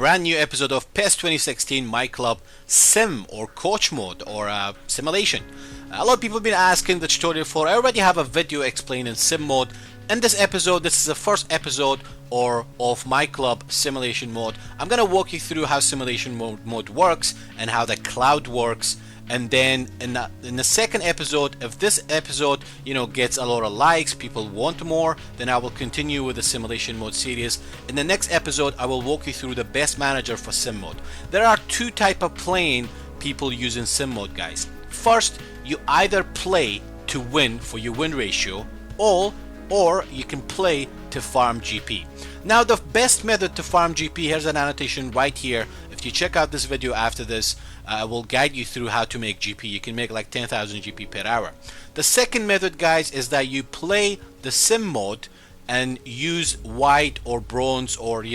Brand new episode of PES 2016 myClub Sim or Coach Mode or Simulation. A lot of people have been asking the tutorial for. I already have a video explaining Sim mode. In this episode, this is the first episode of myClub Simulation mode. I'm gonna walk you through how simulation mode works and how the cloud works. And then in the second episode, if this episode gets a lot of likes, people want more, then I will continue with the simulation mode series. In the next episode, I will walk you through the best manager for sim mode. There are two types of playing people using sim mode, guys. First, you either play to win for your win ratio, or you can play to farm GP. Now, the best method to farm GP, here's an annotation right here. If you check out this video after this, I will guide you through how to make GP. You can make like 10,000 GP per hour. The second method, guys, is that you play the sim mode and use white or bronze or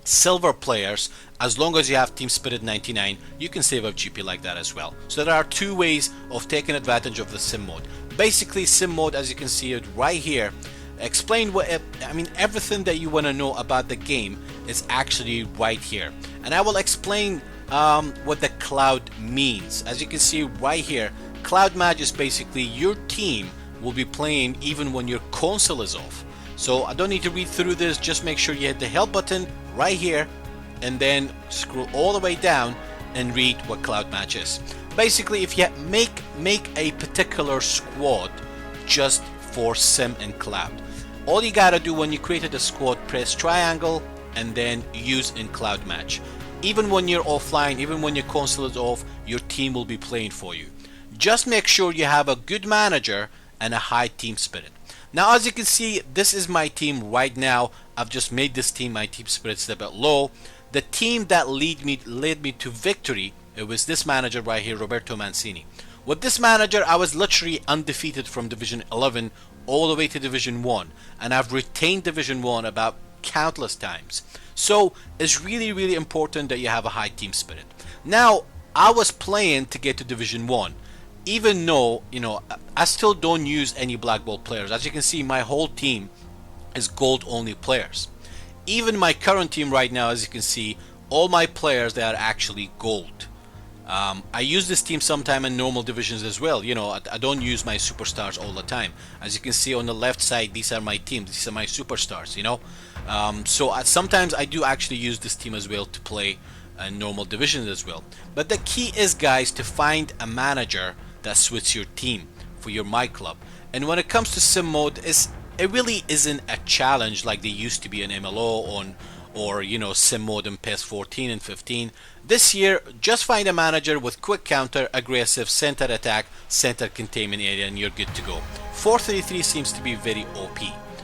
silver players. As long as you have Team Spirit 99, you can save up GP like that as well. So there are two ways of taking advantage of the sim mode. Basically, sim mode, as you can see it right here, explain everything that you want to know about the game is actually right here, and I will explain what the cloud means. As you can see right here, cloud match is basically your team will be playing even when your console is off. So I don't need to read through this, just make sure you hit the help button right here and then scroll all the way down and read what cloud match is. Basically, if you make a particular squad just for sim and cloud, all you gotta do when you created a squad, press triangle and then use in cloud match. Even when you're offline, even when your console is off, your team will be playing for you. Just make sure you have a good manager and a high team spirit. Now, as you can see, this is my team right now. I've just made this team, my team spirit's a bit low. The team that led me to victory, it was this manager right here, Roberto Mancini. With this manager, I was literally undefeated from Division 11 all the way to Division 1, and I've retained Division 1 about countless times. So it's really important that you have a high team spirit. Now, I was playing to get to Division 1, even though I still don't use any black ball players. As you can see, my whole team is gold only players. Even my current team right now, as you can see, all my players, they are actually gold. I use this team sometime in normal divisions as well. I don't use my superstars all the time. As you can see on the left side, these are my teams, these are my superstars, so sometimes I do actually use this team as well to play in normal divisions as well. But the key is, guys, to find a manager that suits your team for your myClub. And when it comes to sim mode, it really isn't a challenge like they used to be in MLO or sim mode in PES 14 and 15. This year, just find a manager with quick counter, aggressive, center attack, center containment area, and you're good to go. 433 seems to be very OP.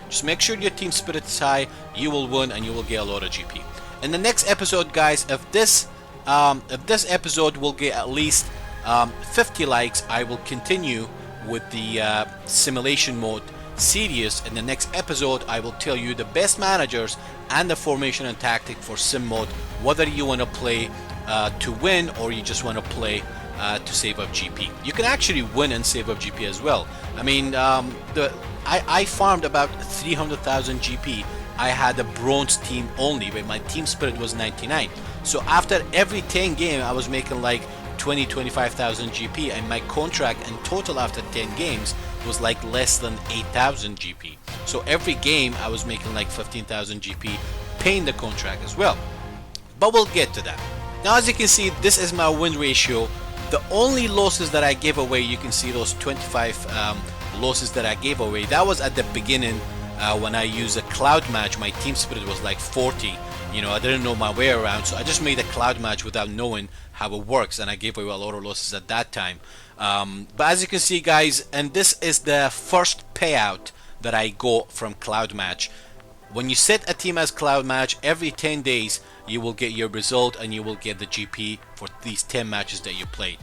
Just make sure your team spirit is high, you will win and you will get a lot of GP. In the next episode, guys, if this episode will get at least 50 likes, I will continue with the simulation mode series. In the next episode, I will tell you the best managers and the formation and tactic for sim mode, whether you want to play to win or you just want to play to save up GP. You can actually win and save up GP as well. I mean, I farmed about 300,000 GP. I had a bronze team only, but my team spirit was 99. So after every 10 game, I was making like 25,000 GP, and my contract in total after 10 games was like less than 8,000 GP. So every game I was making like 15,000 GP, paying the contract as well. But we'll get to that. Now, as you can see, this is my win ratio. The only losses that I gave away, you can see those 25 losses that I gave away, that was at the beginning when I used a cloud match. My team spirit was like 40. I didn't know my way around, so I just made a cloud match without knowing how it works, and I gave away a lot of losses at that time. But as you can see, guys, and this is the first payout that I got from cloud match. When you set a team as cloud match, every 10 days you will get your result and you will get the GP for these 10 matches that you played.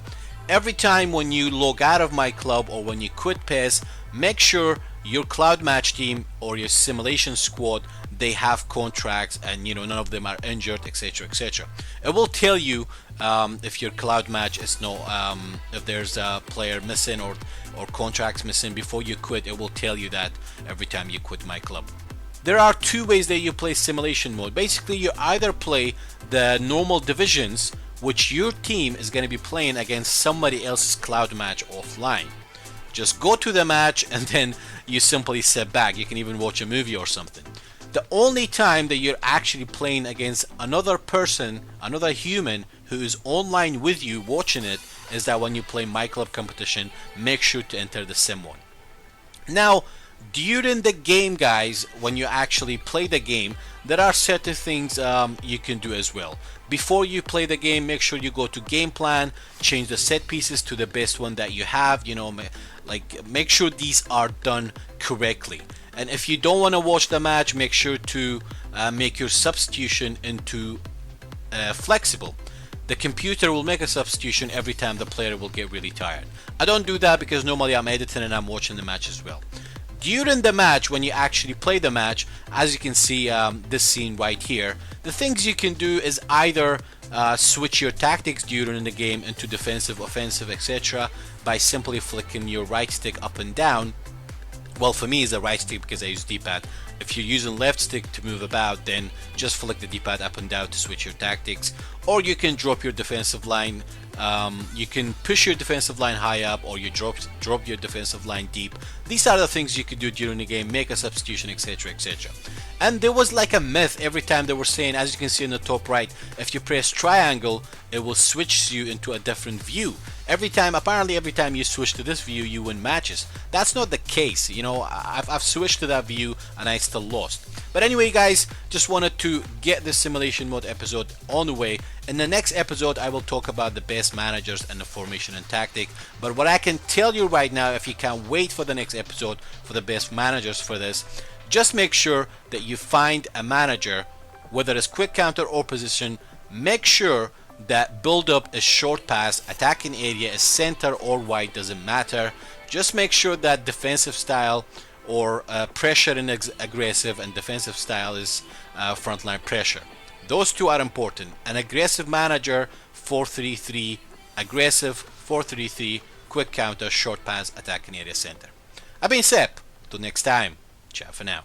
Every time when you log out of myClub or when you quit PES, make sure your cloud match team or your simulation squad, they have contracts and none of them are injured, etc, etc. It will tell you if your cloud match is if there's a player missing or contracts missing before you quit. It will tell you that every time you quit myClub. There are two ways that you play simulation mode. Basically, you either play the normal divisions, which your team is going to be playing against somebody else's cloud match offline. Just go to the match and then you simply sit back. You can even watch a movie or something. The only time that you're actually playing against another person, another human who is online with you watching it, is that when you play myClub competition, make sure to enter the sim one. Now, during the game, guys, when you actually play the game, there are certain things you can do as well. Before you play the game, make sure you go to game plan, change the set pieces to the best one that you have, you know, like make sure these are done correctly. And if you don't want to watch the match, make sure to make your substitution into flexible. The computer will make a substitution every time the player will get really tired. I don't do that because normally I'm editing and I'm watching the match as well. During the match, when you actually play the match, as you can see this scene right here, the things you can do is either switch your tactics during the game into defensive, offensive, etc. by simply flicking your right stick up and down. Well, for me it's the right stick because I use D-pad. If you're using left stick to move about, then just flick the D-pad up and down to switch your tactics. Or you can drop your defensive line. You can push your defensive line high up, or you drop your defensive line deep. These are the things you can do during the game, make a substitution, etc, etc. And there was like a myth every time they were saying, as you can see in the top right, if you press triangle, it will switch you into a different view. Apparently every time you switch to this view, you win matches. That's not the case. You know, I've switched to that view and I still lost. But anyway, guys, just wanted to get this simulation mode episode on the way. In the next episode, I will talk about the best managers and the formation and tactic. But what I can tell you right now, if you can't wait for the next episode for the best managers for this, just make sure that you find a manager, whether it's quick counter or position. Make sure that build up is short pass, attacking area is center or wide, doesn't matter. Just make sure that defensive style or pressure and aggressive, and defensive style is frontline pressure. Those two are important. An aggressive manager 4-3-3, aggressive 4-3-3, quick counter, short pass, attacking area, center. I've been Sep. Till next time. Ciao for now.